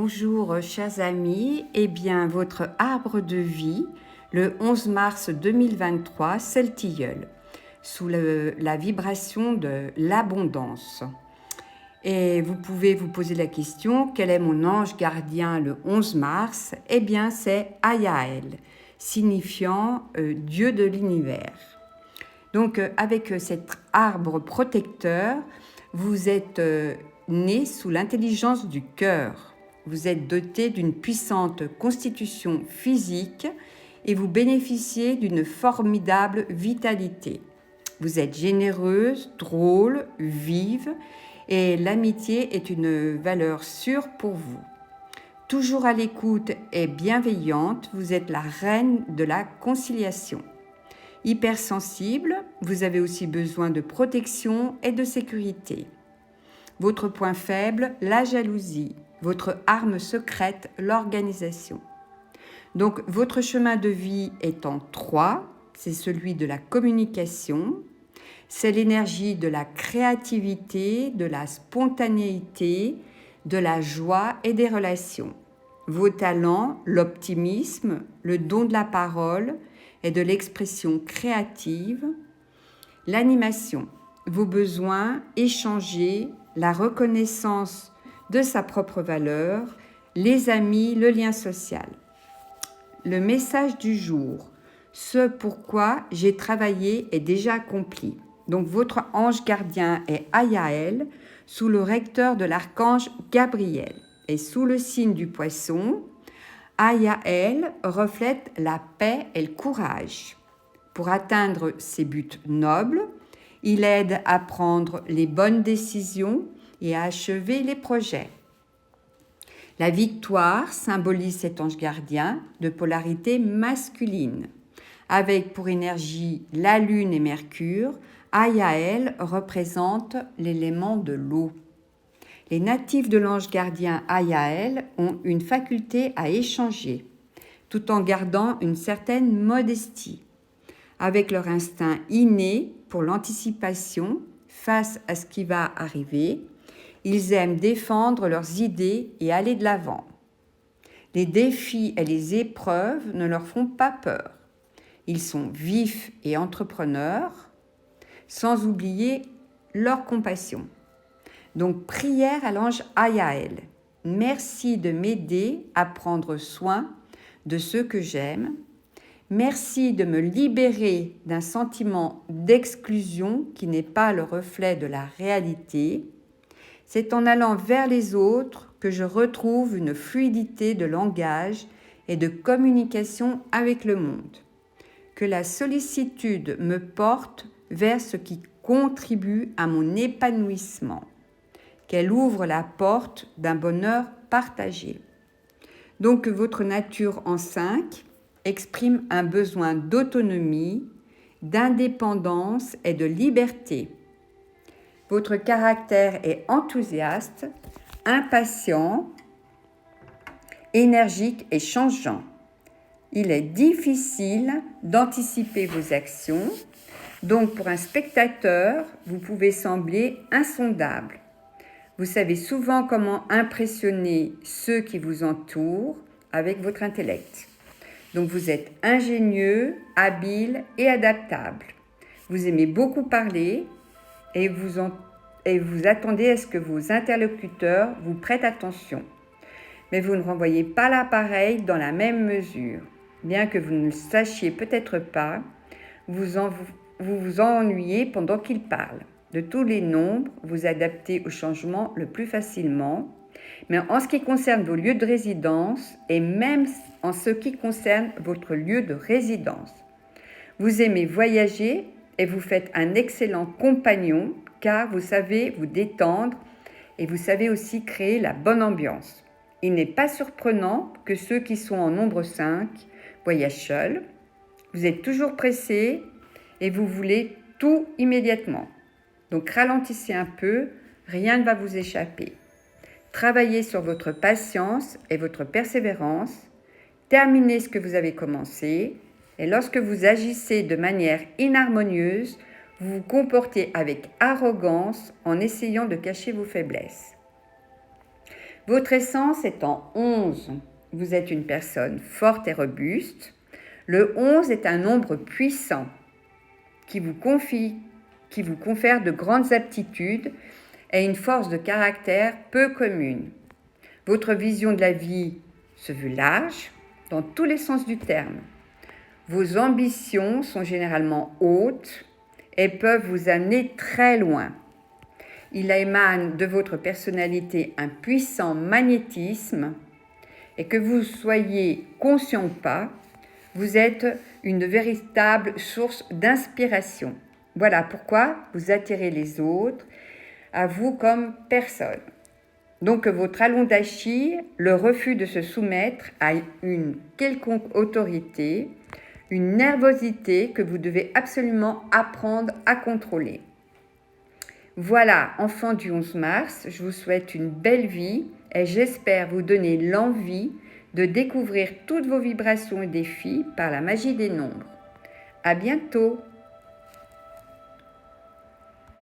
Bonjour chers amis, votre arbre de vie, le 11 mars 2023, c'est le tilleul, sous la vibration de l'abondance. Et vous pouvez vous poser la question, quel est mon ange gardien le 11 mars? C'est Ayael, signifiant Dieu de l'univers. Donc avec cet arbre protecteur, vous êtes né sous l'intelligence du cœur. Vous êtes doté d'une puissante constitution physique et vous bénéficiez d'une formidable vitalité. Vous êtes généreuse, drôle, vive et l'amitié est une valeur sûre pour vous. Toujours à l'écoute et bienveillante, vous êtes la reine de la conciliation. Hypersensible, vous avez aussi besoin de protection et de sécurité. Votre point faible, la jalousie. Votre arme secrète, l'organisation. Donc, votre chemin de vie est en 3, c'est celui de la communication, c'est l'énergie de la créativité, de la spontanéité, de la joie et des relations. Vos talents, l'optimisme, le don de la parole et de l'expression créative, l'animation, vos besoins, échanger, la reconnaissance de sa propre valeur, les amis, le lien social. Le message du jour, ce pourquoi j'ai travaillé est déjà accompli. Donc votre ange gardien est Ayael, sous le recteur de l'archange Gabriel. Et sous le signe du poisson, Ayael reflète la paix et le courage. Pour atteindre ses buts nobles, il aide à prendre les bonnes décisions et à achever les projets. La victoire symbolise cet ange gardien de polarité masculine. Avec pour énergie la lune et Mercure, Ayael représente l'élément de l'eau. Les natifs de l'ange gardien Ayael ont une faculté à échanger, tout en gardant une certaine modestie. Avec leur instinct inné pour l'anticipation face à ce qui va arriver, ils aiment défendre leurs idées et aller de l'avant. Les défis et les épreuves ne leur font pas peur. Ils sont vifs et entrepreneurs, sans oublier leur compassion. Donc, prière à l'ange Ayael. Merci de m'aider à prendre soin de ceux que j'aime. Merci de me libérer d'un sentiment d'exclusion qui n'est pas le reflet de la réalité. C'est en allant vers les autres que je retrouve une fluidité de langage et de communication avec le monde. Que la sollicitude me porte vers ce qui contribue à mon épanouissement. Qu'elle ouvre la porte d'un bonheur partagé. Donc votre nature en 5 exprime un besoin d'autonomie, d'indépendance et de liberté. Votre caractère est enthousiaste, impatient, énergique et changeant. Il est difficile d'anticiper vos actions, donc pour un spectateur, vous pouvez sembler insondable. Vous savez souvent comment impressionner ceux qui vous entourent avec votre intellect. Donc vous êtes ingénieux, habile et adaptable. Vous aimez beaucoup parler et vous attendez à ce que vos interlocuteurs vous prêtent attention. Mais vous ne renvoyez pas l'appareil dans la même mesure. Bien que vous ne le sachiez peut-être pas, vous vous ennuyez pendant qu'il parle. De tous les nombres, vous adaptez au changement le plus facilement. Mais en ce qui concerne vos lieux de résidence et même en ce qui concerne votre lieu de résidence, vous aimez voyager et vous faites un excellent compagnon car vous savez vous détendre et vous savez aussi créer la bonne ambiance. Il n'est pas surprenant que ceux qui sont en nombre 5 voyagent seuls. Vous êtes toujours pressé et vous voulez tout immédiatement. Donc ralentissez un peu, rien ne va vous échapper. Travaillez sur votre patience et votre persévérance. Terminez ce que vous avez commencé. Et lorsque vous agissez de manière inharmonieuse, vous vous comportez avec arrogance en essayant de cacher vos faiblesses. Votre essence est en 11. Vous êtes une personne forte et robuste. Le 11 est un nombre puissant qui vous confère de grandes aptitudes et une force de caractère peu commune. Votre vision de la vie se veut large dans tous les sens du terme. Vos ambitions sont généralement hautes et peuvent vous amener très loin. Il émane de votre personnalité un puissant magnétisme et que vous soyez conscient ou pas, vous êtes une véritable source d'inspiration. Voilà pourquoi vous attirez les autres à vous comme personne. Donc votre talon d'Achille, le refus de se soumettre à une quelconque autorité, une nervosité que vous devez absolument apprendre à contrôler. Voilà, enfants du 11 mars, je vous souhaite une belle vie et j'espère vous donner l'envie de découvrir toutes vos vibrations et défis par la magie des nombres. À bientôt!